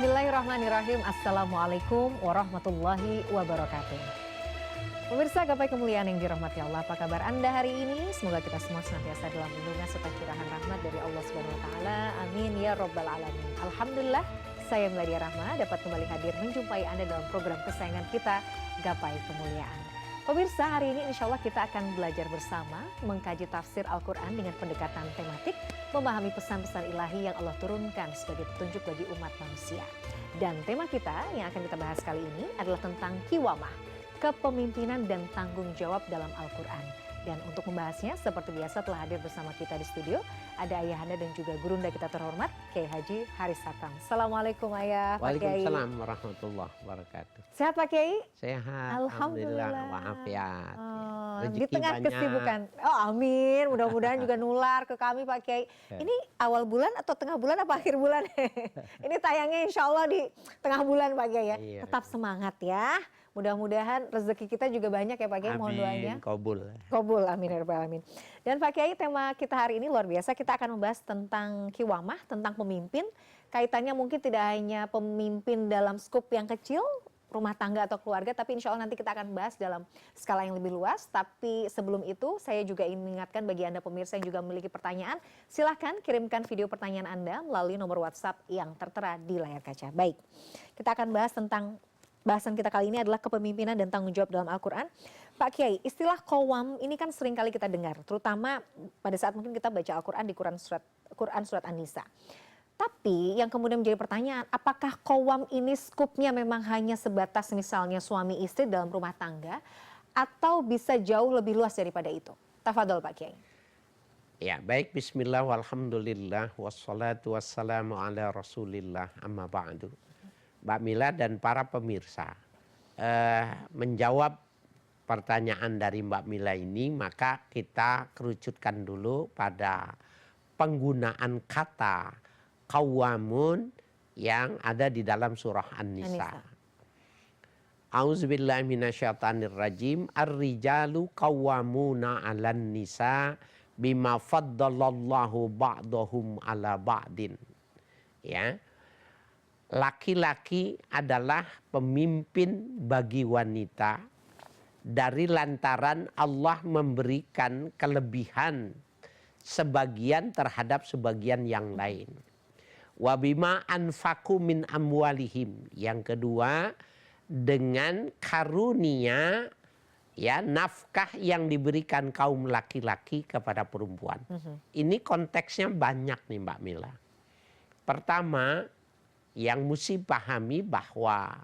Bismillahirrahmanirrahim. Assalamualaikum warahmatullahi wabarakatuh. Pemirsa gapai kemuliaan yang dirahmati Allah, apa kabar Anda hari ini? Semoga kita semua senantiasa dalam lindungan serta curahan rahmat dari Allah Subhanahu wa taala. Amin ya rabbal alamin. Alhamdulillah, saya Meladia Rahma dapat kembali hadir menjumpai Anda dalam program kesayangan kita, Gapai Kemuliaan. Pemirsa, hari ini insya Allah kita akan belajar bersama mengkaji tafsir Al-Quran dengan pendekatan tematik, memahami pesan-pesan ilahi yang Allah turunkan sebagai petunjuk bagi umat manusia. Dan tema kita yang akan kita bahas kali ini adalah tentang kiwamah, kepemimpinan dan tanggung jawab dalam Al-Quran. Dan untuk membahasnya seperti biasa telah hadir bersama kita di studio, ada ayahanda dan juga gurunda kita terhormat, Kiai Haji Haris Hakam. Assalamualaikum Ayah, Pak Kiai. Waalaikumsalam warahmatullahi wabarakatuh. Sehat Pak Kiai? Sehat, Alhamdulillah. Wa'afiat. Di tengah kesibukan. Oh amin, mudah-mudahan juga nular ke kami Pak Kiai. Ini awal bulan atau tengah bulan apa akhir bulan? Ini tayangnya insya Allah di tengah bulan Pak Kiai ya. Iya. Tetap semangat ya. Mudah-mudahan rezeki kita juga banyak ya Pak Kiai, mohon doanya. Amin, kobul. Kobul, amin ya rabbal alamin. Dan Pak Kiai, tema kita hari ini luar biasa. Kita akan membahas tentang kiwamah, tentang pemimpin. Kaitannya mungkin tidak hanya pemimpin dalam skup yang kecil, rumah tangga atau keluarga, tapi insya Allah nanti kita akan bahas dalam skala yang lebih luas. Tapi sebelum itu saya juga ingin mengingatkan bagi Anda pemirsa yang juga memiliki pertanyaan, silahkan kirimkan video pertanyaan Anda melalui nomor WhatsApp yang tertera di layar kaca. Baik, kita akan bahas tentang, bahasan kita kali ini adalah kepemimpinan dan tanggung jawab dalam Al-Quran. Pak Kiai, istilah qawam ini kan sering kali kita dengar, terutama pada saat mungkin kita baca Al-Quran di Quran surat An-Nisa. Tapi yang kemudian menjadi pertanyaan, apakah qawam ini skupnya memang hanya sebatas misalnya suami istri dalam rumah tangga, atau bisa jauh lebih luas daripada itu? Tafadhol Pak Kiai. Ya, baik, bismillah, walhamdulillah, wassalatu wassalamu ala rasulillah, amma ba'du. Mbak Mila dan para pemirsa, menjawab pertanyaan dari Mbak Mila ini, maka kita kerucutkan dulu pada penggunaan kata qawamun yang ada di dalam surah An-Nisa. A'udzubillahi minasyaitonirrajim. Ar-rijalu qawwamuna 'alan nisa bima faddalallahu ba'dahum 'ala ba'din. Ya. Laki-laki adalah pemimpin bagi wanita dari lantaran Allah memberikan kelebihan sebagian terhadap sebagian yang lain. Wa bima anfaqu min amwalihim. Yang kedua, dengan karunia ya nafkah yang diberikan kaum laki-laki kepada perempuan. Ini konteksnya banyak nih Mbak Mila. Pertama, yang mesti pahami bahwa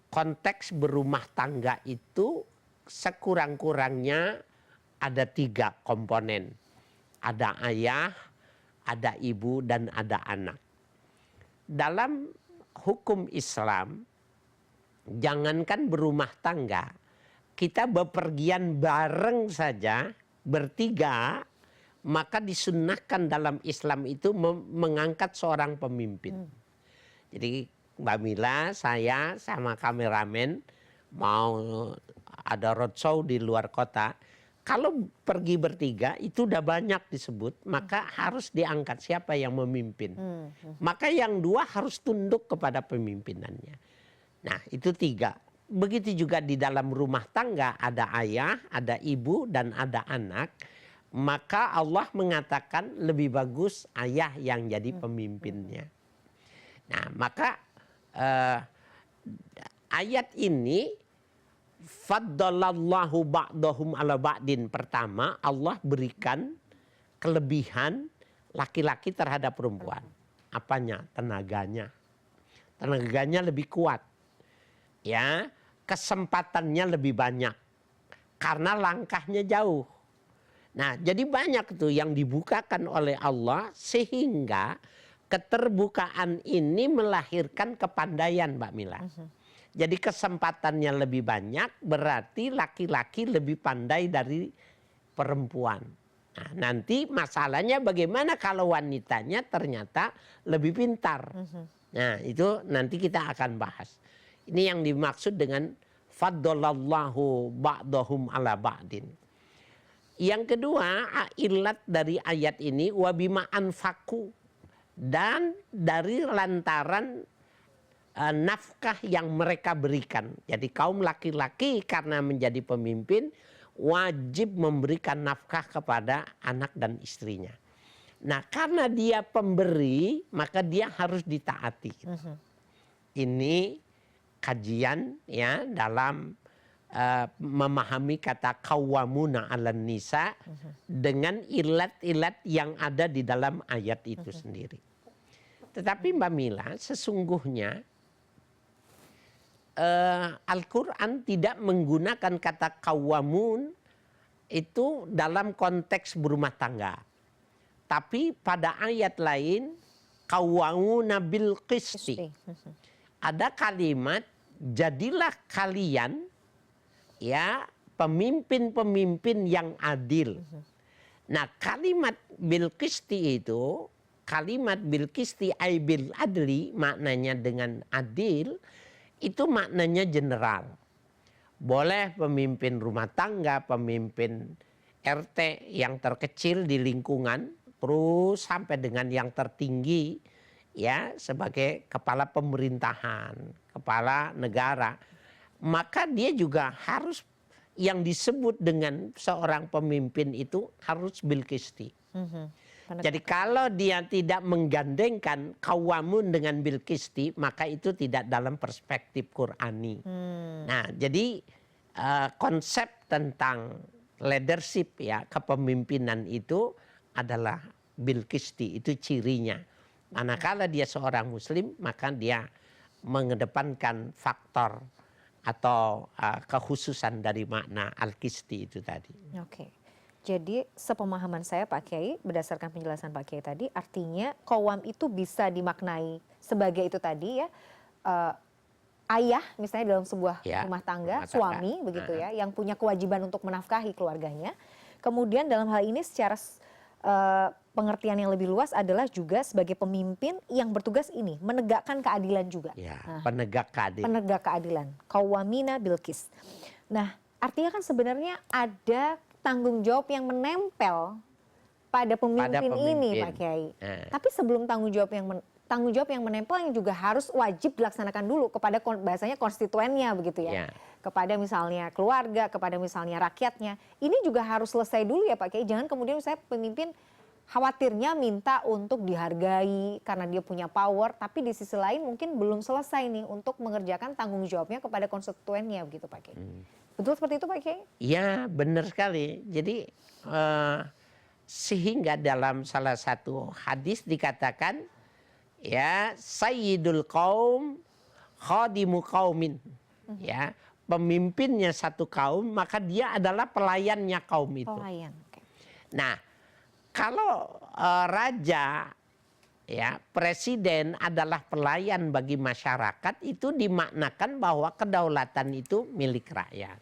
konteks berumah tangga itu sekurang-kurangnya ada 3 komponen. Ada ayah, ada ibu, dan ada anak. Dalam hukum Islam, jangankan berumah tangga, kita bepergian bareng saja, bertiga, maka disunnahkan dalam Islam itu mengangkat seorang pemimpin. Jadi Mbak Mila, saya sama kameramen mau ada roadshow di luar kota, kalau pergi bertiga itu udah banyak disebut, maka harus diangkat siapa yang memimpin. Maka yang 2 harus tunduk kepada pemimpinannya. Nah itu 3. Begitu juga di dalam rumah tangga ada ayah, ada ibu, dan ada anak. Maka Allah mengatakan lebih bagus ayah yang jadi pemimpinnya. Nah maka ayat ini faddalallahu ba'dahum ala ba'din. Pertama, Allah berikan kelebihan laki-laki terhadap perempuan. Apanya? Tenaganya. Tenaganya lebih kuat. Ya, kesempatannya lebih banyak. Karena langkahnya jauh. Nah, jadi banyak tuh yang dibukakan oleh Allah sehingga keterbukaan ini melahirkan kepandaian, Mbak Mila. Jadi kesempatannya lebih banyak, berarti laki-laki lebih pandai dari perempuan. Nah, nanti masalahnya bagaimana kalau wanitanya ternyata lebih pintar. Nah, itu nanti kita akan bahas. Ini yang dimaksud dengan faddalallahu ba'dahum ala ba'din. Yang kedua, ilat dari ayat ini wabima anfaku, dan dari lantaran nafkah yang mereka berikan. Jadi kaum laki-laki karena menjadi pemimpin wajib memberikan nafkah kepada anak dan istrinya. Nah, karena dia pemberi, maka dia harus ditaati. Ini kajian ya dalam memahami kata qawwamuna 'alan nisa dengan ilat-ilat yang ada di dalam ayat itu sendiri. Tetapi Mbak Mila, sesungguhnya Al-Quran tidak menggunakan kata qawwamun itu dalam konteks berumah tangga. Tapi pada ayat lain, qawwamuna bil qisti. Ada kalimat, jadilah kalian ya pemimpin-pemimpin yang adil. Nah, kalimat bil qisti itu, kalimat bil qisti ay bil adli, maknanya dengan adil, itu maknanya general. Boleh pemimpin rumah tangga, pemimpin RT yang terkecil di lingkungan, terus sampai dengan yang tertinggi ya sebagai kepala pemerintahan, kepala negara. Maka dia juga harus yang disebut dengan seorang pemimpin itu harus bil qisti. Jadi kalau dia tidak menggandengkan qawwamun dengan bil qisti, maka itu tidak dalam perspektif Qur'ani. Nah, jadi konsep tentang leadership ya, kepemimpinan itu adalah bil qisti, itu cirinya. Manakala dia seorang muslim, maka dia mengedepankan faktor atau kekhususan dari makna al-qisti itu tadi. Oke. Jadi sepemahaman saya Pak Kiai, berdasarkan penjelasan Pak Kiai tadi, artinya qawwam itu bisa dimaknai sebagai itu tadi ya, ayah misalnya dalam sebuah rumah tangga, suami begitu ya, yang punya kewajiban untuk menafkahi keluarganya. Kemudian dalam hal ini secara pengertian yang lebih luas adalah juga sebagai pemimpin yang bertugas ini, menegakkan keadilan juga. Ya, penegak keadilan. Penegak keadilan, qawwamina bil qist. Nah, artinya kan sebenarnya ada tanggung jawab yang menempel pada pemimpin ini Pak Kiai. Tapi sebelum tanggung jawab yang menempel yang juga harus wajib dilaksanakan dulu kepada bahasanya konstituennya begitu ya. Kepada misalnya keluarga, kepada misalnya rakyatnya. Ini juga harus selesai dulu ya Pak Kiai. Jangan kemudian saya pemimpin khawatirnya minta untuk dihargai karena dia punya power, tapi di sisi lain mungkin belum selesai nih untuk mengerjakan tanggung jawabnya kepada konstituennya begitu Pak Kiai. Betul seperti itu Pak Kiai? Ya benar sekali. Jadi sehingga dalam salah satu hadis dikatakan ya sayyidul qaum khadimu qaumin. Ya, pemimpinnya satu kaum maka dia adalah pelayannya kaum itu. Pelayan. Okay. Nah, kalau raja ya presiden adalah pelayan bagi masyarakat, itu dimaknakan bahwa kedaulatan itu milik rakyat.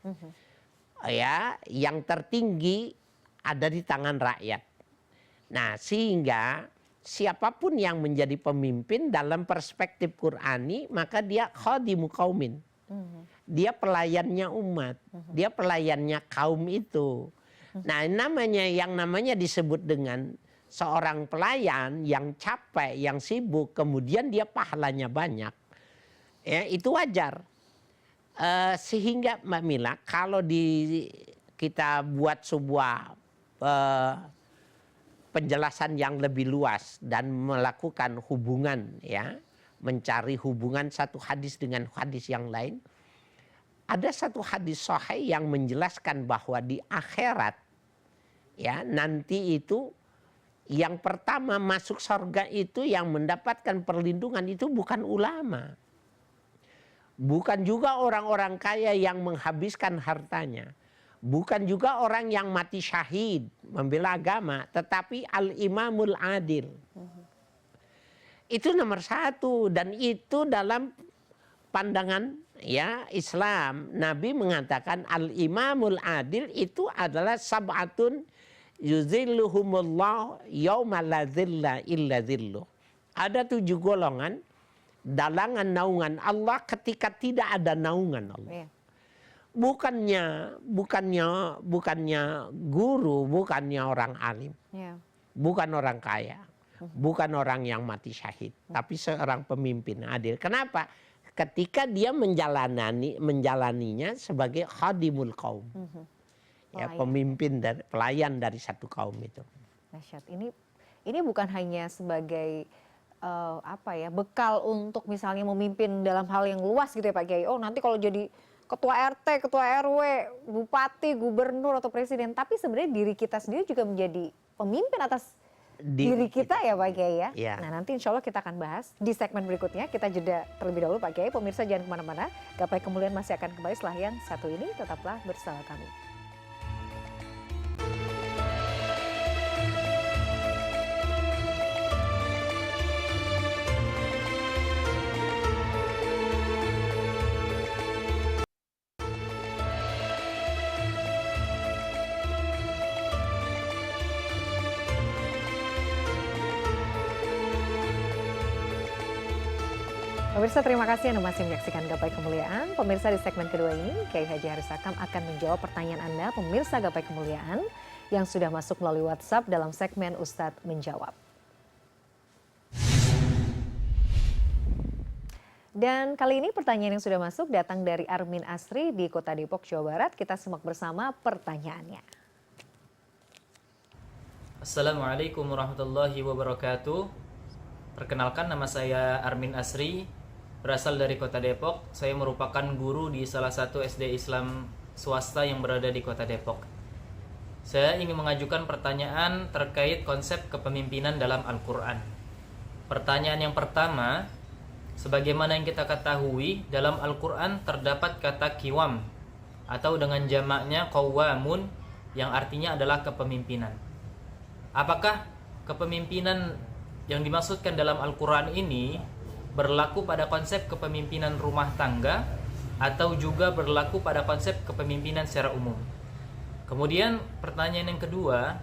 Ya, yang tertinggi ada di tangan rakyat. Nah, sehingga siapapun yang menjadi pemimpin dalam perspektif Qur'ani, maka dia khadimu qaumin. Dia pelayannya umat, dia pelayannya kaum itu. Nah, yang namanya disebut dengan seorang pelayan yang capek, yang sibuk, kemudian dia pahalanya banyak, ya itu wajar. Sehingga Mbak Mila, kalau kita buat sebuah penjelasan yang lebih luas dan melakukan hubungan, ya, mencari hubungan satu hadis dengan hadis yang lain, ada satu hadis sahih yang menjelaskan bahwa di akhirat, ya nanti itu yang pertama masuk surga itu yang mendapatkan perlindungan itu bukan ulama. Bukan juga orang-orang kaya yang menghabiskan hartanya. Bukan juga orang yang mati syahid membela agama. Tetapi al-imamul adil. Itu nomor satu. Dan itu dalam pandangan ya Islam. Nabi mengatakan al-imamul adil itu adalah sab'atun yuzilluhumullah yawma la zilla illa zilluh. Ada 7 golongan dalangan naungan Allah ketika tidak ada naungan Allah. Bukannya guru, bukannya orang alim, bukan orang kaya, bukan orang yang mati syahid, tapi seorang pemimpin adil. Kenapa? Ketika dia menjalaninya sebagai khadimul qaum. Ya, pemimpin dan pelayan dari satu kaum itu. Dahsyat. Ini bukan hanya sebagai bekal untuk misalnya memimpin dalam hal yang luas gitu ya Pak Kiai. Oh, nanti kalau jadi ketua RT, ketua RW, bupati, gubernur atau presiden, tapi sebenarnya diri kita sendiri juga menjadi pemimpin atas diri kita ya Pak Kiai ya. Ya. Nah, nanti insya Allah kita akan bahas di segmen berikutnya. Kita jeda terlebih dahulu Pak Kiai. Pemirsa jangan kemana-mana. Gapai Kemuliaan masih akan kembali setelah yang satu ini. Tetaplah bersama kami. Pemirsa, terima kasih Anda masih menyaksikan Gapai Kemuliaan. Pemirsa, di segmen kedua ini, Kiai Haji Haris Akam akan menjawab pertanyaan Anda, pemirsa Gapai Kemuliaan, yang sudah masuk melalui WhatsApp dalam segmen Ustadz Menjawab. Dan kali ini pertanyaan yang sudah masuk datang dari Armin Asri di Kota Depok, Jawa Barat. Kita simak bersama pertanyaannya. Assalamualaikum warahmatullahi wabarakatuh. Perkenalkan, nama saya Armin Asri, berasal dari Kota Depok. Saya merupakan guru di salah satu SD Islam swasta yang berada di Kota Depok. Saya ingin mengajukan pertanyaan terkait konsep kepemimpinan dalam Al-Quran. Pertanyaan yang pertama, sebagaimana yang kita ketahui, dalam Al-Quran terdapat kata kiwam atau dengan jamaknya qawwamun yang artinya adalah kepemimpinan. Apakah kepemimpinan yang dimaksudkan dalam Al-Quran ini berlaku pada konsep kepemimpinan rumah tangga atau juga berlaku pada konsep kepemimpinan secara umum? Kemudian pertanyaan yang kedua,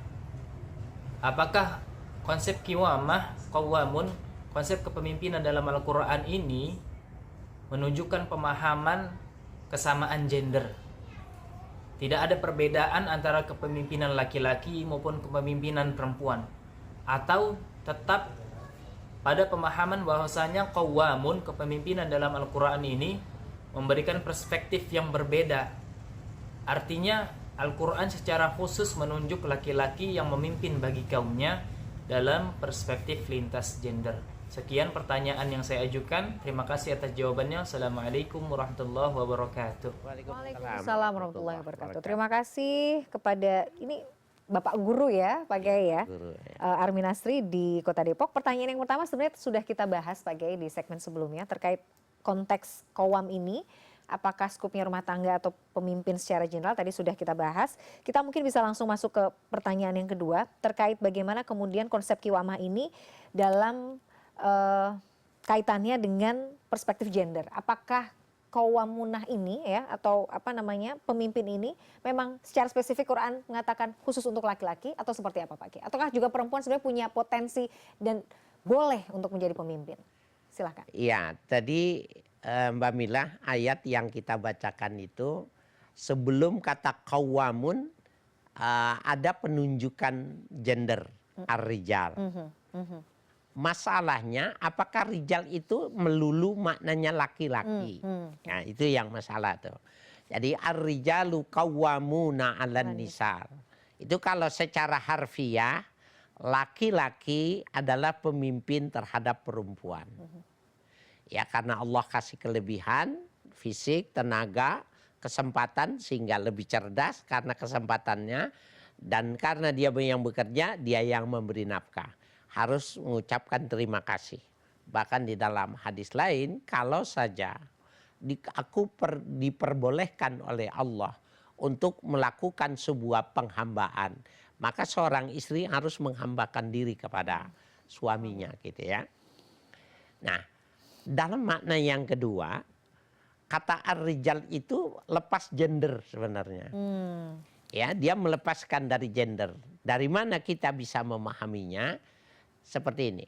apakah konsep kiwamah, qawwamun, konsep kepemimpinan dalam Al-Quran ini menunjukkan pemahaman kesamaan gender? Tidak ada perbedaan antara kepemimpinan laki-laki maupun kepemimpinan perempuan, atau tetap pada pemahaman bahwasanya qawwamun, kepemimpinan dalam Al-Quran ini memberikan perspektif yang berbeda. Artinya Al-Quran secara khusus menunjuk laki-laki yang memimpin bagi kaumnya dalam perspektif lintas gender. Sekian pertanyaan yang saya ajukan. Terima kasih atas jawabannya. Assalamualaikum warahmatullahi wabarakatuh. Waalaikumsalam warahmatullahi wabarakatuh. Terima kasih kepada ini Bapak Guru ya, Pak Kiai ya. Armin Asri di Kota Depok. Pertanyaan yang pertama sebenarnya sudah kita bahas Pak Kiai di segmen sebelumnya terkait konteks qawam ini. Apakah skupnya rumah tangga atau pemimpin secara general, tadi sudah kita bahas. Kita mungkin bisa langsung masuk ke pertanyaan yang kedua terkait bagaimana kemudian konsep kiwamah ini dalam kaitannya dengan perspektif gender. Apakah qawamunah ini ya atau pemimpin ini memang secara spesifik Quran mengatakan khusus untuk laki-laki atau seperti apa Pak Kiai? Ataukah juga perempuan sebenarnya punya potensi dan boleh untuk menjadi pemimpin? Silahkan. Iya, tadi Mbak Mila, ayat yang kita bacakan itu sebelum kata qawamun ada penunjukan gender ar-rijal. Masalahnya apakah rijal itu melulu maknanya laki-laki. Nah, itu yang masalah tuh. Jadi ar-rijalu qawwamuna 'alan nisa. Itu kalau secara harfiah laki-laki adalah pemimpin terhadap perempuan. Ya, karena Allah kasih kelebihan fisik, tenaga, kesempatan sehingga lebih cerdas karena kesempatannya, dan karena dia yang bekerja, dia yang memberi nafkah. Harus mengucapkan terima kasih. Bahkan di dalam hadis lain, kalau saja aku diperbolehkan oleh Allah untuk melakukan sebuah penghambaan, maka seorang istri harus menghambakan diri kepada suaminya gitu ya. Nah, dalam makna yang kedua, kata ar-rijal itu lepas gender sebenarnya. Ya, dia melepaskan dari gender. Dari mana kita bisa memahaminya? Seperti ini,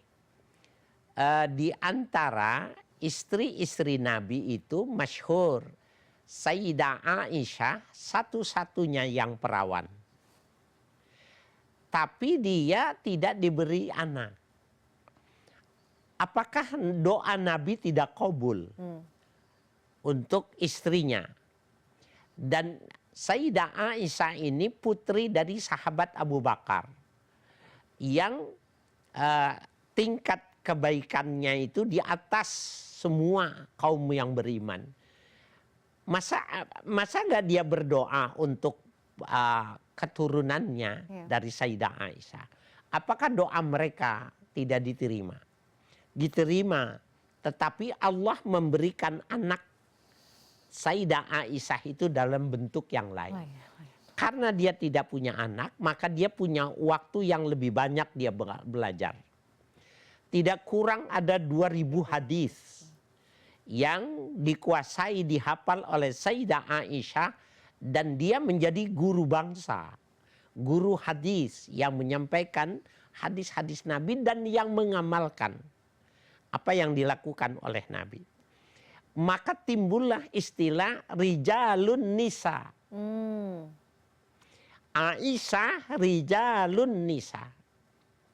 di antara istri-istri Nabi itu masyhur Sayyidah Aisyah satu-satunya yang perawan. Tapi dia tidak diberi anak. apakah doa Nabi tidak kabul untuk istrinya? Dan Sayyidah Aisyah ini putri dari sahabat Abu Bakar yang tingkat kebaikannya itu di atas semua kaum yang beriman. Masa nggak dia berdoa untuk keturunannya dari Sayyidah Aisyah? Apakah doa mereka tidak diterima? Diterima, tetapi Allah memberikan anak Sayyidah Aisyah itu dalam bentuk yang lain. Karena dia tidak punya anak, maka dia punya waktu yang lebih banyak dia belajar. Tidak kurang ada 2000 hadis yang dikuasai, dihafal oleh Sayyidah Aisyah, dan dia menjadi guru bangsa, guru hadis yang menyampaikan hadis-hadis Nabi dan yang mengamalkan apa yang dilakukan oleh Nabi. Maka timbullah istilah rijalun nisa. Aisyah rijalun nisa.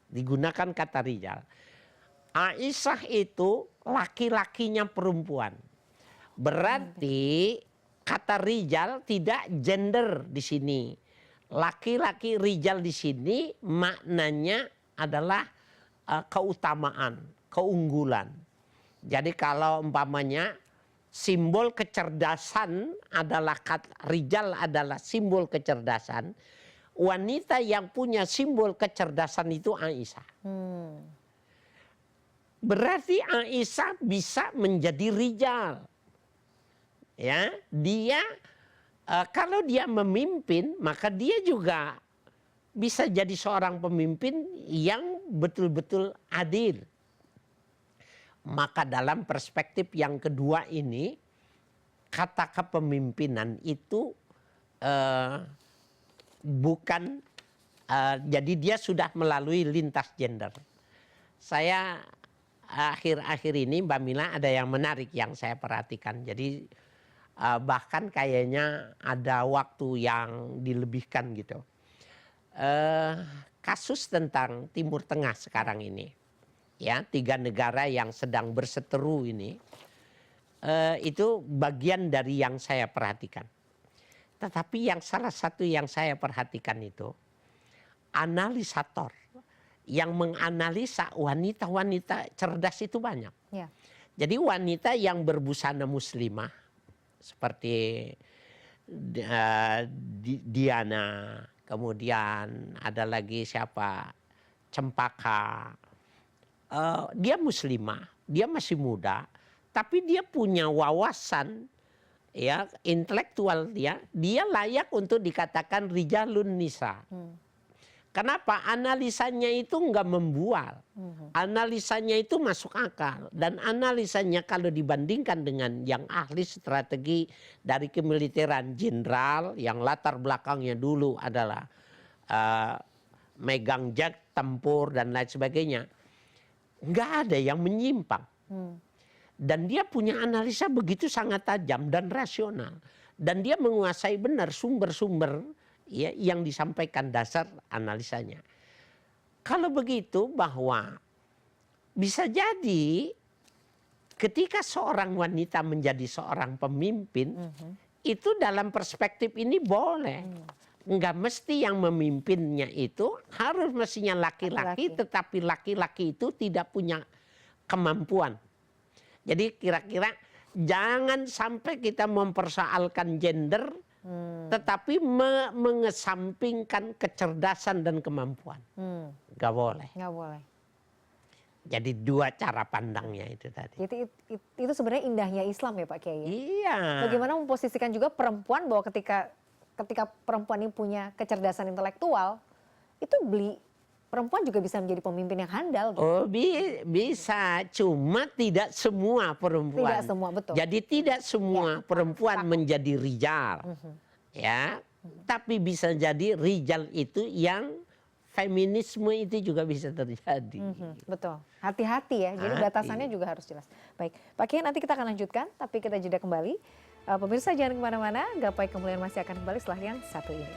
Digunakan kata rijal. Aisyah itu laki-lakinya perempuan. Berarti kata rijal tidak gender di sini. Laki-laki rijal di sini maknanya adalah keutamaan, keunggulan. Jadi kalau umpamanya simbol kecerdasan adalah rijal adalah simbol kecerdasan, wanita yang punya simbol kecerdasan itu Aisyah. Berarti Aisyah bisa menjadi rijal. Ya, dia kalau dia memimpin, maka dia juga bisa jadi seorang pemimpin yang betul-betul adil. Maka dalam perspektif yang kedua ini, kata kepemimpinan itu bukan, jadi dia sudah melalui lintas gender. Saya akhir-akhir ini Mbak Mila ada yang menarik yang saya perhatikan. Jadi bahkan kayaknya ada waktu yang dilebihkan gitu. Kasus tentang Timur Tengah sekarang ini, ya 3 negara yang sedang berseteru ini, itu bagian dari yang saya perhatikan. Tetapi yang salah satu yang saya perhatikan itu analisator yang menganalisa wanita-wanita cerdas itu banyak. Ya. Jadi wanita yang berbusana muslimah seperti Diana, kemudian ada lagi siapa, Cempaka. Dia muslimah, dia masih muda, tapi dia punya wawasan, ya intelektual dia layak untuk dikatakan rijalun nisa. Kenapa? Analisanya itu enggak membual. Analisanya itu masuk akal. Dan analisanya kalau dibandingkan dengan yang ahli strategi dari kemiliteran jenderal yang latar belakangnya dulu adalah megang jet tempur dan lain sebagainya. Enggak ada yang menyimpang. Dan dia punya analisa begitu sangat tajam dan rasional. Dan dia menguasai benar sumber-sumber ya, yang disampaikan dasar analisanya. Kalau begitu bahwa bisa jadi ketika seorang wanita menjadi seorang pemimpin, itu dalam perspektif ini boleh. Enggak mesti yang memimpinnya itu harus mestinya laki-laki, tetapi laki-laki itu tidak punya kemampuan. Jadi kira-kira jangan sampai kita mempersoalkan gender, tetapi mengesampingkan kecerdasan dan kemampuan. Gak boleh. Gak boleh. Jadi 2 cara pandangnya itu tadi. Itu sebenarnya indahnya Islam ya Pak Kiai. Iya. Bagaimana memposisikan juga perempuan bahwa ketika perempuan ini punya kecerdasan intelektual, itu perempuan juga bisa menjadi pemimpin yang handal. Gitu. Oh bisa, cuma tidak semua perempuan. Tidak semua, betul. Jadi tidak semua perempuan menjadi rijal. Ya, tapi bisa jadi rijal itu yang feminisme itu juga bisa terjadi. Betul, hati-hati ya, jadi batasannya juga harus jelas. Baik, Pak Kiai nanti kita akan lanjutkan, tapi kita jeda kembali. Pemirsa jangan kemana-mana, Gapai Kemuliaan masih akan kembali setelah yang satu ini.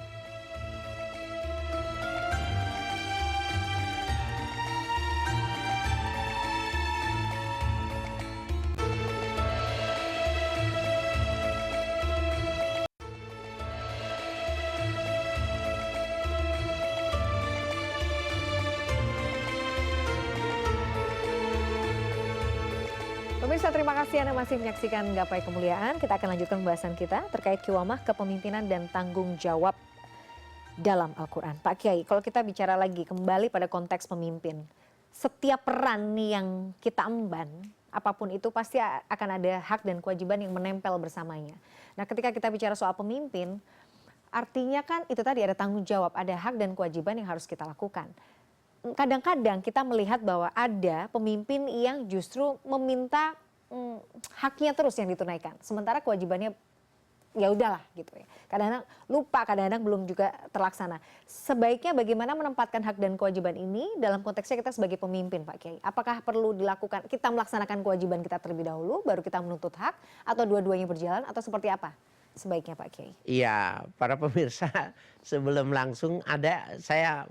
Pemirsa, terima kasih Anda masih menyaksikan Gapai Kemuliaan. Kita akan lanjutkan pembahasan kita terkait kiwamah kepemimpinan dan tanggung jawab dalam Al-Quran. Pak Kiai, kalau kita bicara lagi kembali pada konteks pemimpin, setiap peran nih yang kita emban, apapun itu pasti akan ada hak dan kewajiban yang menempel bersamanya. Nah, ketika kita bicara soal pemimpin, artinya kan itu tadi ada tanggung jawab, ada hak dan kewajiban yang harus kita lakukan. Kadang-kadang kita melihat bahwa ada pemimpin yang justru meminta haknya terus yang ditunaikan, sementara kewajibannya ya udahlah gitu ya. Kadang-kadang lupa, kadang-kadang belum juga terlaksana. Sebaiknya bagaimana menempatkan hak dan kewajiban ini dalam konteksnya kita sebagai pemimpin, Pak Kiai? Apakah perlu dilakukan, kita melaksanakan kewajiban kita terlebih dahulu, baru kita menuntut hak, atau dua-duanya berjalan, atau seperti apa sebaiknya, Pak Kiai? Iya, para pemirsa, sebelum langsung saya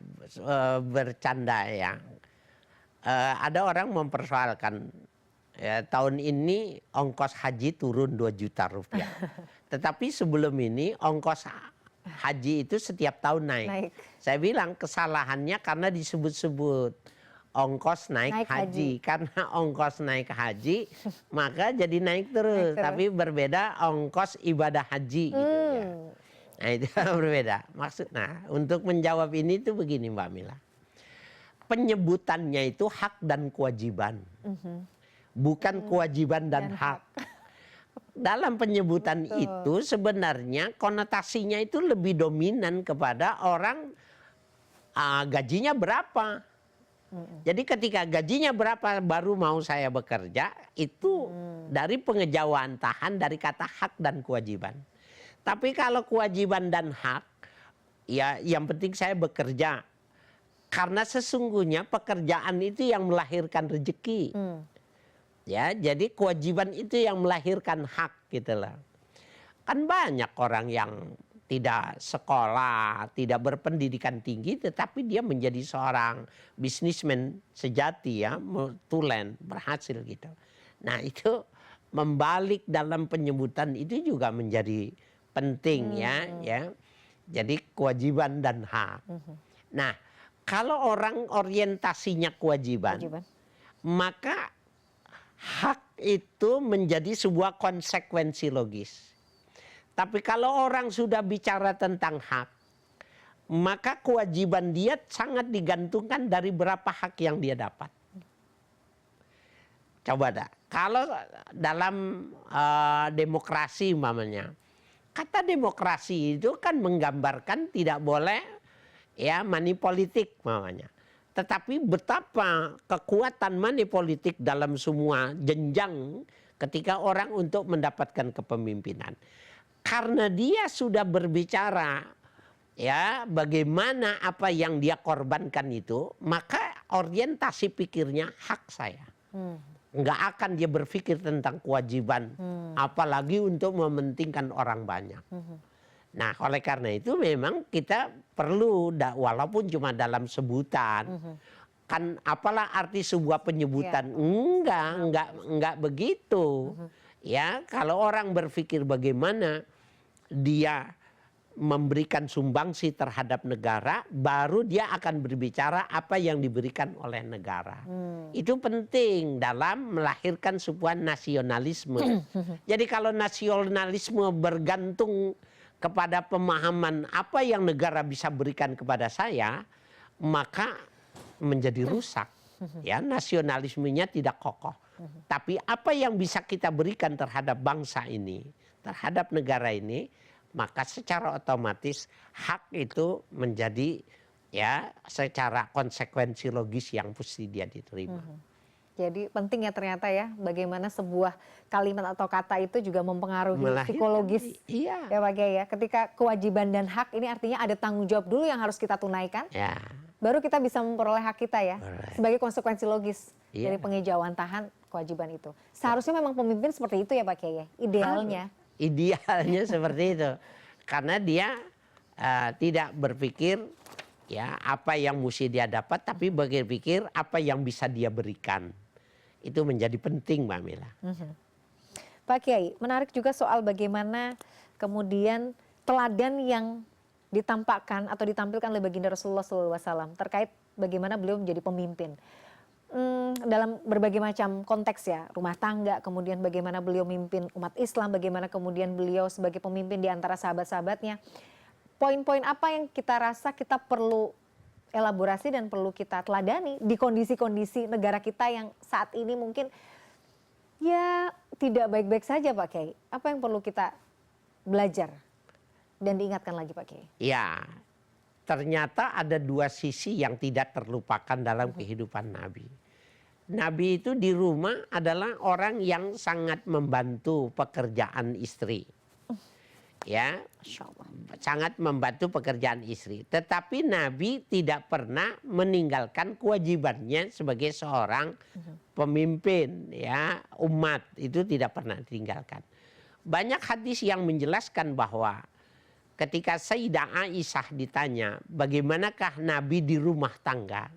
bercanda ya. Ada orang mempersoalkan, ya, tahun ini ongkos haji turun 2 juta rupiah. Tetapi sebelum ini ongkos haji itu setiap tahun naik. Saya bilang kesalahannya karena disebut-sebut ongkos naik haji. Karena ongkos naik haji maka jadi naik terus. Tapi berbeda ongkos ibadah haji gitu ya. Nah itu berbeda. Untuk menjawab ini tuh begini Mbak Mila. Penyebutannya itu hak dan kewajiban. Bukan kewajiban dan hak. Dalam penyebutan itu sebenarnya konotasinya itu lebih dominan kepada orang gajinya berapa. Jadi ketika gajinya berapa baru mau saya bekerja, itu dari pengejawantahan dari kata hak dan kewajiban. Tapi kalau kewajiban dan hak, ya yang penting saya bekerja. Karena sesungguhnya pekerjaan itu yang melahirkan rezeki. Ya, jadi kewajiban itu yang melahirkan hak gitu lah. Kan banyak orang yang tidak sekolah, tidak berpendidikan tinggi, tetapi dia menjadi seorang bisnismen sejati ya, tulen, berhasil gitu. Nah itu membalik dalam penyebutan itu juga menjadi penting ya. Jadi kewajiban dan hak. Nah kalau orang orientasinya kewajiban. Maka hak itu menjadi sebuah konsekuensi logis. Tapi kalau orang sudah bicara tentang hak, maka kewajiban dia sangat digantungkan dari berapa hak yang dia dapat. Coba dah, kalau dalam demokrasi umpamanya, kata demokrasi itu kan menggambarkan tidak boleh ya money politik umpamanya. Tetapi betapa kekuatan money politik dalam semua jenjang ketika orang untuk mendapatkan kepemimpinan. Karena dia sudah berbicara ya bagaimana apa yang dia korbankan itu, maka orientasi pikirnya hak saya. Nggak akan dia berpikir tentang kewajiban, apalagi untuk mementingkan orang banyak. Nah oleh karena itu memang kita perlu walaupun cuma dalam sebutan. Kan apalah arti sebuah penyebutan? Enggak begitu. Ya kalau orang berpikir bagaimana dia memberikan sumbangsi terhadap negara, baru dia akan berbicara apa yang diberikan oleh negara. Itu penting dalam melahirkan sebuah nasionalisme. Jadi kalau nasionalisme bergantung kepada pemahaman apa yang negara bisa berikan kepada saya, maka menjadi rusak. Ya, nasionalismenya tidak kokoh. Tapi apa yang bisa kita berikan terhadap bangsa ini, terhadap negara ini, maka secara otomatis hak itu menjadi ya secara konsekuensi logis yang mesti dia diterima. Jadi penting ya ternyata ya bagaimana sebuah kalimat atau kata itu juga mempengaruhi psikologis. Iya. Ya Pak Kiai ya. Ketika kewajiban dan hak ini artinya ada tanggung jawab dulu yang harus kita tunaikan. Ya. Baru kita bisa memperoleh hak kita ya. Sebagai konsekuensi logis dari Iya. pengejauhantahan kewajiban itu. Seharusnya memang pemimpin seperti itu ya Pak Kiai ya. Idealnya. Idealnya seperti itu. Karena dia tidak berpikir ya apa yang mesti dia dapat, tapi berpikir apa yang bisa dia berikan. Itu menjadi penting Mbak Mila. Pak Kiai, menarik juga soal bagaimana kemudian teladan yang ditampakkan atau ditampilkan oleh baginda Rasulullah SAW terkait bagaimana beliau menjadi pemimpin. dalam berbagai macam konteks ya, rumah tangga, kemudian bagaimana beliau mimpin umat Islam, bagaimana kemudian beliau sebagai pemimpin di antara sahabat-sahabatnya. Poin-poin apa yang kita rasa kita perlu elaborasi dan perlu kita teladani di kondisi-kondisi negara kita yang saat ini mungkin ya tidak baik-baik saja Pak Kiai. Apa yang perlu kita belajar dan diingatkan lagi Pak Kiai? Ya, ternyata ada dua sisi yang tidak terlupakan dalam kehidupan Nabi. Nabi itu di rumah adalah orang yang sangat membantu pekerjaan istri. Ya, sangat membantu pekerjaan istri. Tetapi Nabi tidak pernah meninggalkan kewajibannya sebagai seorang pemimpin, ya, umat. Itu tidak pernah ditinggalkan. Banyak hadis yang menjelaskan bahwa ketika Sayyidah Aisyah ditanya bagaimanakah Nabi di rumah tangga,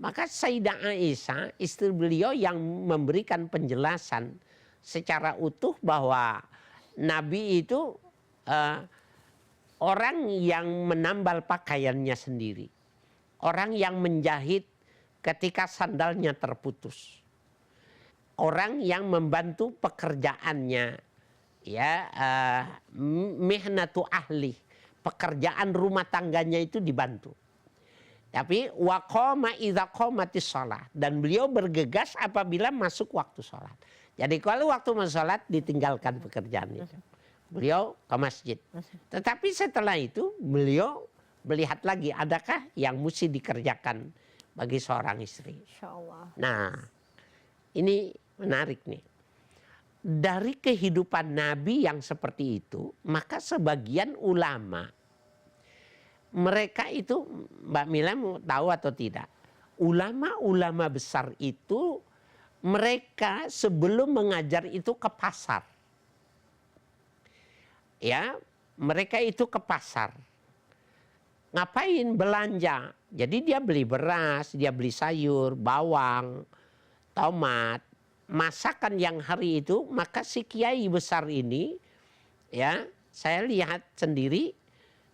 maka Sayyidah Aisyah istri beliau yang memberikan penjelasan secara utuh bahwa Nabi itu orang yang menambal pakaiannya sendiri, orang yang menjahit ketika sandalnya terputus, orang yang membantu pekerjaannya, ya, mihnatu ahli, pekerjaan rumah tangganya itu dibantu. Tapi waqama idza qamatis shalah, dan beliau bergegas apabila masuk waktu sholat. Jadi kalau waktu masuk sholat ditinggalkan pekerjaan itu. Beliau ke masjid. Tetapi setelah itu beliau melihat lagi adakah yang mesti dikerjakan bagi seorang istri. Insya Allah. Nah, ini menarik nih. Dari kehidupan Nabi yang seperti itu, maka sebagian ulama, mereka itu, Mbak Mila mau tahu atau tidak, ulama-ulama besar itu, mereka sebelum mengajar itu ke pasar. Ya, mereka itu ke pasar. Ngapain? Belanja. Jadi dia beli beras, dia beli sayur, bawang, tomat, masakan yang hari itu. Maka si kiai besar ini, ya, saya lihat sendiri,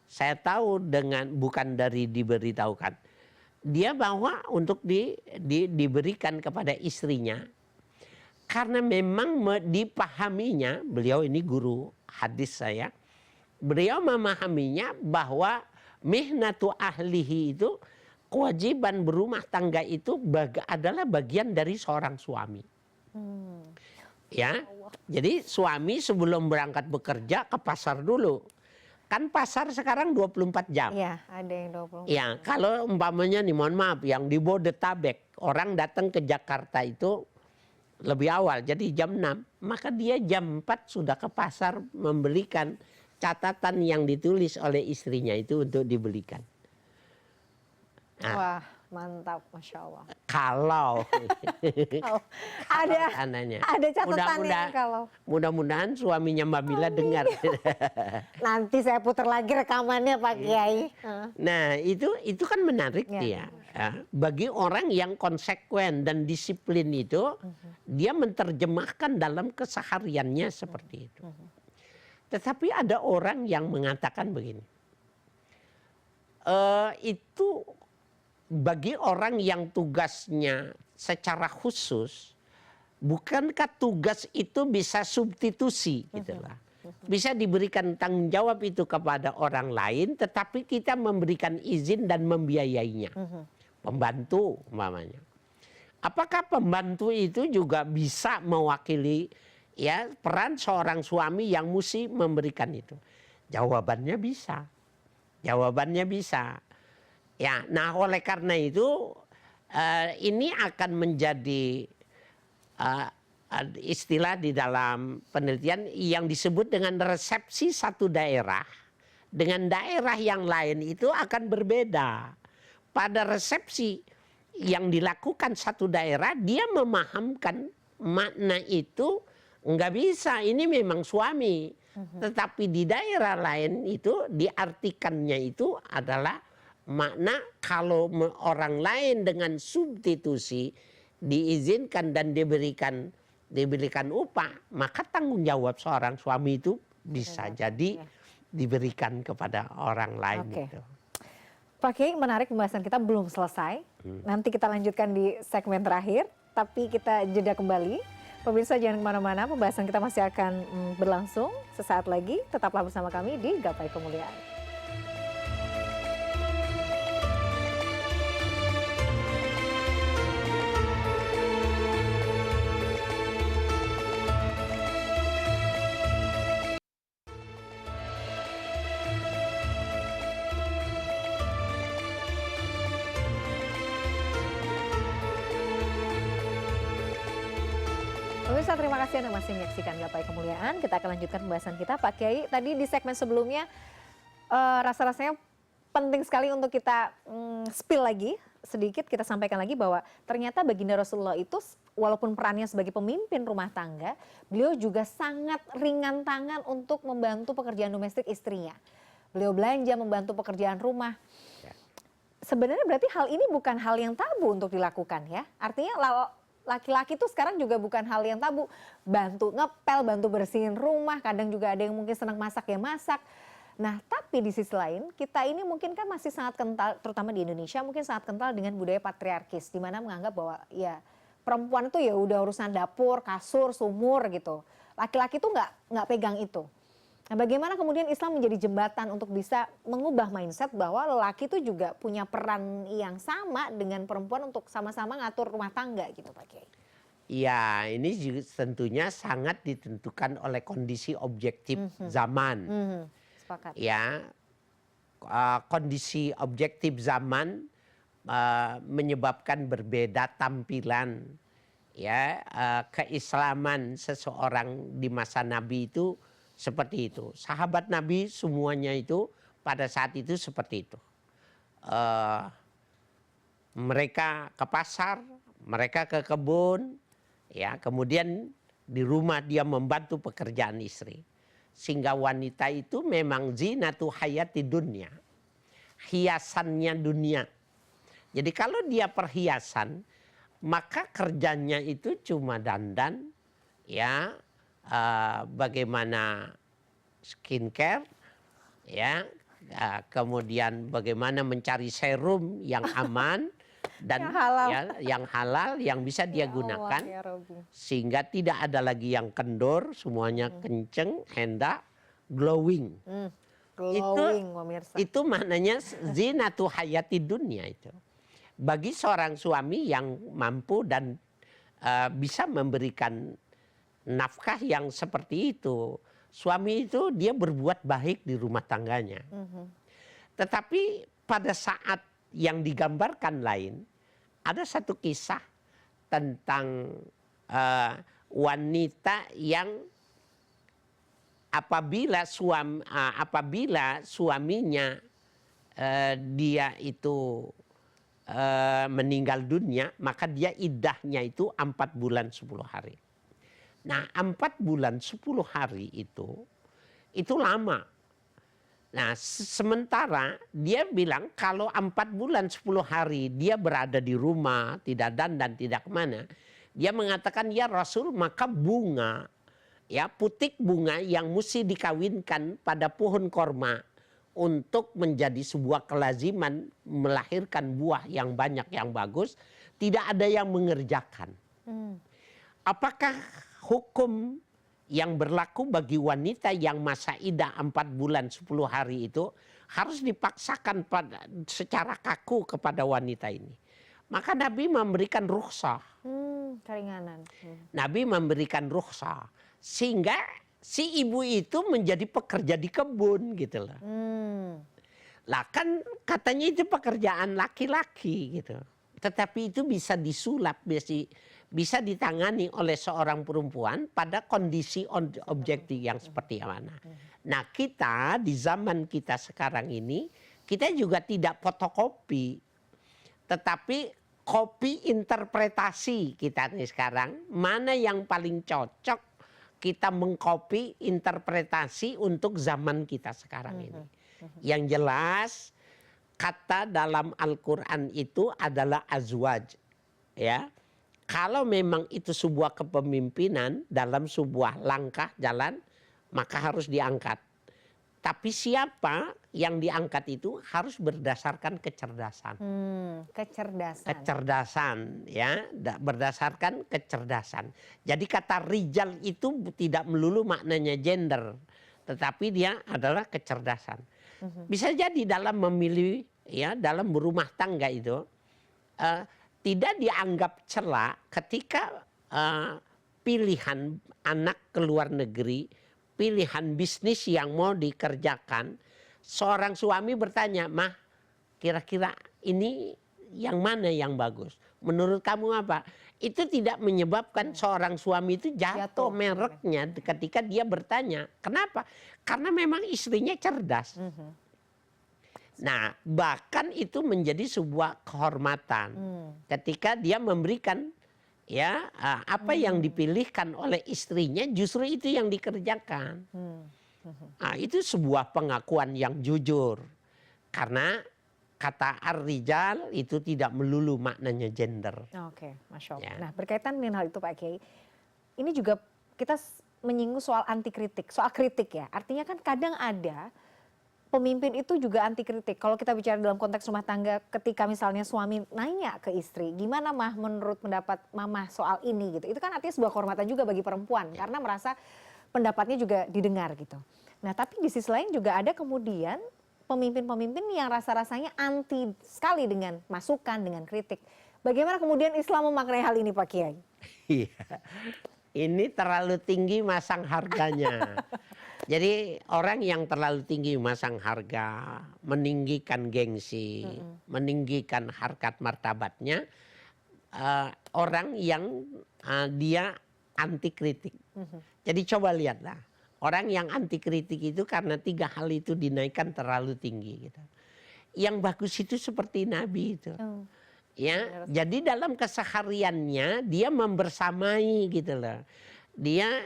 saya tahu dengan bukan dari diberitahukan. Dia bawa untuk diberikan kepada istrinya. Karena memang dipahaminya, beliau ini guru hadis saya, beliau memahaminya bahwa mihnatu ahlihi itu, kewajiban berumah tangga itu adalah bagian dari seorang suami. Ya, jadi suami sebelum berangkat bekerja ke pasar dulu. Kan pasar sekarang 24 jam. Iya, ada yang 24. Ya, kalau umpamanya nih, mohon maaf, yang di Bodetabek, orang datang ke Jakarta itu lebih awal, jadi jam 6. Maka dia jam 4 sudah ke pasar membelikan catatan yang ditulis oleh istrinya itu untuk dibelikan. Nah, Wah, mantap, Masya Allah. kalau Ada catatannya kalau. mudah-mudahan suaminya Mbak Mila dengar. Nanti saya putar lagi rekamannya Pak Kiai. Nah, itu kan menarik Ya. dia. Ya. Bagi orang yang konsekuen dan disiplin itu, dia menerjemahkan dalam kesehariannya seperti itu. Tetapi ada orang yang mengatakan begini, itu bagi orang yang tugasnya secara khusus, bukankah tugas itu bisa substitusi, gitulah. Bisa diberikan tanggung jawab itu kepada orang lain, tetapi kita memberikan izin dan membiayainya. Pembantu umpamanya. Apakah pembantu itu juga bisa mewakili, ya, peran seorang suami yang mesti memberikan itu? Jawabannya bisa. Jawabannya bisa. Ya, nah oleh karena itu ini akan menjadi istilah di dalam penelitian yang disebut dengan resepsi satu daerah dengan daerah yang lain itu akan berbeda. Pada resepsi yang dilakukan satu daerah, dia memahamkan makna itu nggak bisa, ini memang suami. Tetapi di daerah lain itu diartikannya itu adalah makna kalau orang lain dengan substitusi diizinkan dan diberikan upah, maka tanggung jawab seorang suami itu bisa jadi diberikan kepada orang lain. Oke. Itu. Pak Kiai, menarik pembahasan kita belum selesai. Nanti kita lanjutkan di segmen terakhir, tapi kita jeda kembali. Pemirsa jangan kemana-mana, pembahasan kita masih akan berlangsung sesaat lagi. Tetaplah bersama kami di Gapai Kemuliaan. Pemirsa, terima kasih Anda masih menyaksikan Gapai Kemuliaan. Kita akan lanjutkan pembahasan kita. Pak Kiai, tadi di segmen sebelumnya rasa-rasanya penting sekali untuk kita spill lagi sedikit, kita sampaikan lagi bahwa ternyata baginda Rasulullah itu walaupun perannya sebagai pemimpin rumah tangga, beliau juga sangat ringan tangan untuk membantu pekerjaan domestik istrinya. Beliau belanja, membantu pekerjaan rumah. Sebenarnya berarti hal ini bukan hal yang tabu untuk dilakukan ya. Artinya laki-laki tuh sekarang juga bukan hal yang tabu. Bantu ngepel, bantu bersihin rumah, kadang juga ada yang mungkin senang masak ya masak. Nah, tapi di sisi lain kita ini mungkin kan masih sangat kental, terutama di Indonesia mungkin sangat kental dengan budaya patriarkis, di mana menganggap bahwa ya perempuan itu ya udah urusan dapur, kasur, sumur gitu. Laki-laki tuh nggak pegang itu. Nah, bagaimana kemudian Islam menjadi jembatan untuk bisa mengubah mindset bahwa lelaki itu juga punya peran yang sama dengan perempuan untuk sama-sama ngatur rumah tangga gitu Pak Kiai? Ya, ini juga tentunya sangat ditentukan oleh kondisi objektif zaman. Sepakat. Ya, kondisi objektif zaman menyebabkan berbeda tampilan. Ya, keislaman seseorang di masa Nabi itu seperti itu. Sahabat Nabi semuanya itu pada saat itu seperti itu. Mereka ke pasar, mereka ke kebun, ya, kemudian di rumah dia membantu pekerjaan istri. Sehingga wanita itu memang zinatu hayati dunia, hiasannya dunia. Jadi kalau dia perhiasan, maka kerjanya itu cuma dandan, ya, bagaimana skincare, ya, kemudian bagaimana mencari serum yang aman dan yang halal yang bisa dia gunakan, sehingga tidak ada lagi yang kendor, semuanya kenceng, hendak, glowing. Glowing, pemirsa. Itu maknanya zinatu hayati dunia itu. Bagi seorang suami yang mampu dan bisa memberikan nafkah yang seperti itu, suami itu dia berbuat baik di rumah tangganya. Tetapi pada saat yang digambarkan lain, ada satu kisah tentang wanita yang apabila suaminya dia itu meninggal dunia, maka dia iddahnya itu 4 bulan 10 hari. Nah, 4 bulan 10 hari itu lama. Nah, sementara dia bilang kalau 4 bulan 10 hari dia berada di rumah, tidak dandan, tidak kemana. Dia mengatakan, ya Rasul, maka bunga, ya, putik bunga yang mesti dikawinkan pada pohon korma untuk menjadi sebuah kelaziman melahirkan buah yang banyak, yang bagus, tidak ada yang mengerjakan. Apakah hukum yang berlaku bagi wanita yang masa iddah 4 bulan 10 hari itu harus dipaksakan secara kaku kepada wanita ini? Maka Nabi memberikan rukhsah. Keringanan. Nabi memberikan rukhsah sehingga si ibu itu menjadi pekerja di kebun gitu loh. Lah kan katanya itu pekerjaan laki-laki gitu. Tetapi itu bisa disulap, bisa ditangani oleh seorang perempuan pada kondisi objektif yang seperti mana. Nah, kita di zaman kita sekarang ini, kita juga tidak fotokopi, tetapi kopi interpretasi kita nih sekarang. Mana yang paling cocok kita mengkopi interpretasi untuk zaman kita sekarang ini. Yang jelas, kata dalam Al-Quran itu adalah azwaj, ya. Kalau memang itu sebuah kepemimpinan dalam sebuah langkah jalan, maka harus diangkat. Tapi siapa yang diangkat itu harus berdasarkan kecerdasan. Kecerdasan. Kecerdasan, ya, berdasarkan kecerdasan. Jadi kata rijal itu tidak melulu maknanya gender, tetapi dia adalah kecerdasan. Bisa jadi dalam memilih, ya, dalam berumah tangga itu tidak dianggap cela ketika pilihan anak ke luar negeri, pilihan bisnis yang mau dikerjakan, seorang suami bertanya, "Mah, kira-kira ini yang mana yang bagus? Menurut kamu apa?" Itu tidak menyebabkan seorang suami itu jatuh mereknya ketika dia bertanya. Kenapa? Karena memang istrinya cerdas. Nah, bahkan itu menjadi sebuah kehormatan ketika dia memberikan, ya, apa yang dipilihkan oleh istrinya justru itu yang dikerjakan. Nah, itu sebuah pengakuan yang jujur. Karena kata ar-rijal itu tidak melulu maknanya gender. Oke, Masya Allah. Ya. Nah, berkaitan dengan hal itu Pak Kiai, ini juga kita menyinggung soal anti kritik, soal kritik ya. Artinya kan kadang ada pemimpin itu juga anti kritik. Kalau kita bicara dalam konteks rumah tangga, ketika misalnya suami nanya ke istri, gimana mah menurut pendapat mama soal ini gitu. Itu kan artinya sebuah kehormatan juga bagi perempuan karena merasa pendapatnya juga didengar gitu. Nah, tapi di sisi lain juga ada kemudian pemimpin-pemimpin yang rasa-rasanya anti sekali dengan masukan, dengan kritik. Bagaimana kemudian Islam memaknai hal ini Pak Kiai? Iya. Ini terlalu tinggi masang harganya. Jadi orang yang terlalu tinggi masang harga, meninggikan gengsi, meninggikan harkat martabatnya, orang yang dia anti kritik. Jadi coba lihatlah, orang yang anti kritik itu karena 3 hal itu dinaikkan terlalu tinggi gitu. Yang bagus itu seperti Nabi itu. Ya, jadi dalam kesehariannya dia membersamai gitu loh. Dia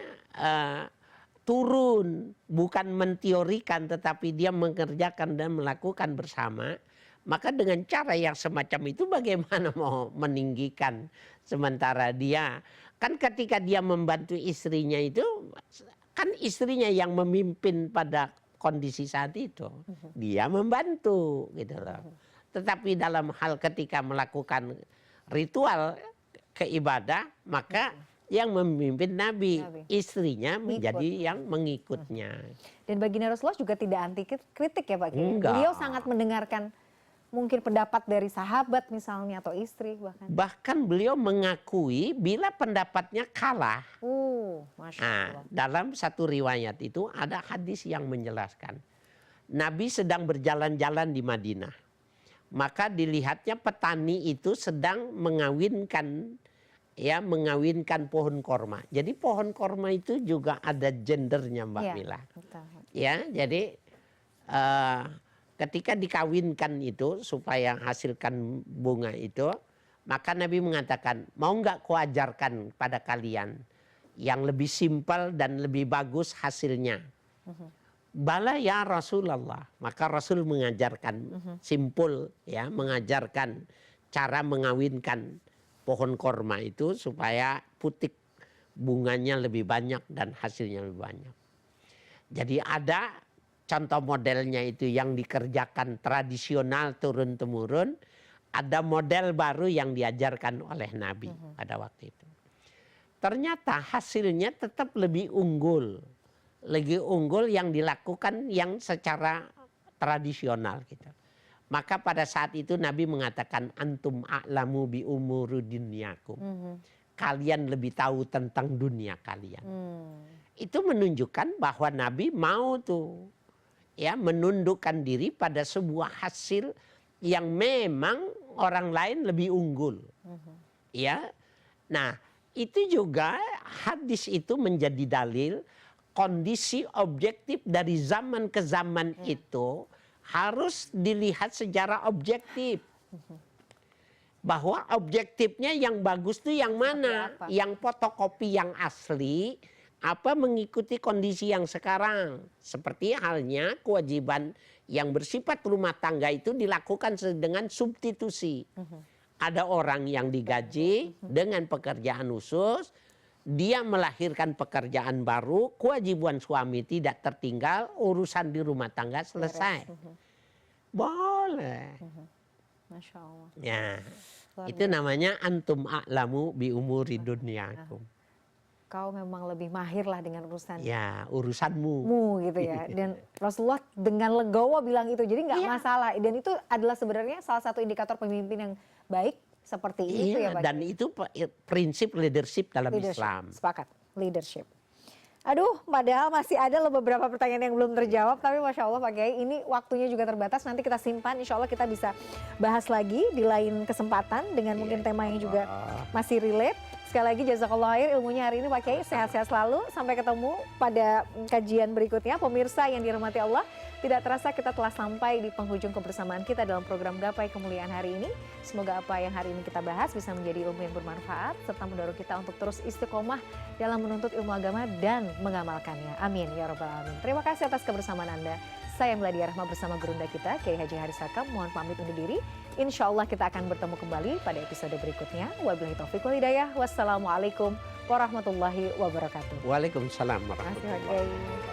turun, bukan menteorikan tetapi dia mengerjakan dan melakukan bersama. Maka dengan cara yang semacam itu bagaimana mau meninggikan sementara dia kan ketika dia membantu istrinya itu kan istrinya yang memimpin pada kondisi saat itu. Dia membantu gitu loh. Tetapi dalam hal ketika melakukan ritual keibadah maka yang memimpin Nabi, istrinya menjadi yang mengikutnya. Dan baginda Rasulullah juga tidak anti kritik ya Pak Kiai. Enggak. Beliau sangat mendengarkan mungkin pendapat dari sahabat misalnya atau istri bahkan. Bahkan beliau mengakui bila pendapatnya kalah. Masya Nah, Allah. dalam satu riwayat itu ada hadis yang menjelaskan. Nabi sedang berjalan-jalan di Madinah. Maka dilihatnya petani itu sedang mengawinkan pohon korma. Jadi pohon korma itu juga ada gendernya Mbak Mila. Betul. Ya, jadi ketika dikawinkan itu supaya hasilkan bunga itu, maka Nabi mengatakan, mau nggak kuajarkan pada kalian yang lebih simpel dan lebih bagus hasilnya. Bala ya Rasulullah. Maka Rasul mengajarkan simpul, ya, mengajarkan cara mengawinkan pohon korma itu supaya putik bunganya lebih banyak dan hasilnya lebih banyak. Jadi ada contoh modelnya itu yang dikerjakan tradisional turun-temurun, ada model baru yang diajarkan oleh Nabi pada waktu itu. Ternyata hasilnya tetap lebih unggul yang dilakukan yang secara tradisional gitu. Maka pada saat itu Nabi mengatakan antum a'lamu bi umuri dunyakum. Kalian lebih tahu tentang dunia kalian. Itu menunjukkan bahwa Nabi mau tuh ya menundukkan diri pada sebuah hasil yang memang orang lain lebih unggul. Ya. Nah, itu juga hadis itu menjadi dalil kondisi objektif dari zaman ke zaman itu harus dilihat secara objektif. Bahwa objektifnya yang bagus itu yang mana? Yang fotokopi yang asli, apa mengikuti kondisi yang sekarang. Seperti halnya kewajiban yang bersifat rumah tangga itu dilakukan dengan substitusi. Ada orang yang digaji dengan pekerjaan khusus, dia melahirkan pekerjaan baru, kewajiban suami tidak tertinggal, urusan di rumah tangga selesai. Boleh. Masya Allah. Ya, Luar itu biasa. namanya antum a'lamu bi umuri dunyakum. Kau memang lebih mahir lah dengan urusan Ya, urusanmu. gitu ya. Dan Rasulullah dengan legowo bilang itu, jadi nggak Iya. masalah. Dan itu adalah sebenarnya salah satu indikator pemimpin yang baik seperti itu ya Iya, Pak. dan itu prinsip leadership dalam Leadership. Islam. Sepakat, leadership. Aduh, padahal masih ada loh beberapa pertanyaan yang belum terjawab, tapi Masya Allah Pak Kiai, ini waktunya juga terbatas, nanti kita simpan, Insya Allah kita bisa bahas lagi di lain kesempatan dengan mungkin tema yang juga masih relate. Sekali lagi jazakallah khair ilmunya hari ini Pak Kiai, sehat-sehat selalu, sampai ketemu pada kajian berikutnya. Pemirsa yang dirahmati Allah, tidak terasa kita telah sampai di penghujung kebersamaan kita dalam program Gapai Kemuliaan hari ini. Semoga apa yang hari ini kita bahas bisa menjadi ilmu yang bermanfaat serta mendorong kita untuk terus istiqomah dalam menuntut ilmu agama dan mengamalkannya. Amin ya rabbal alamin. Terima kasih atas kebersamaan Anda. Saya Meladia Rahma bersama Gurunda kita, Kiai Haji Harisakam. Mohon pamit undur diri. Insya Allah kita akan bertemu kembali pada episode berikutnya. Wabillahi taufiq wal hidayah. Wassalamualaikum warahmatullahi wabarakatuh. Waalaikumsalam Terima kasih Pak warahmatullahi wabarakatuh. Kiai.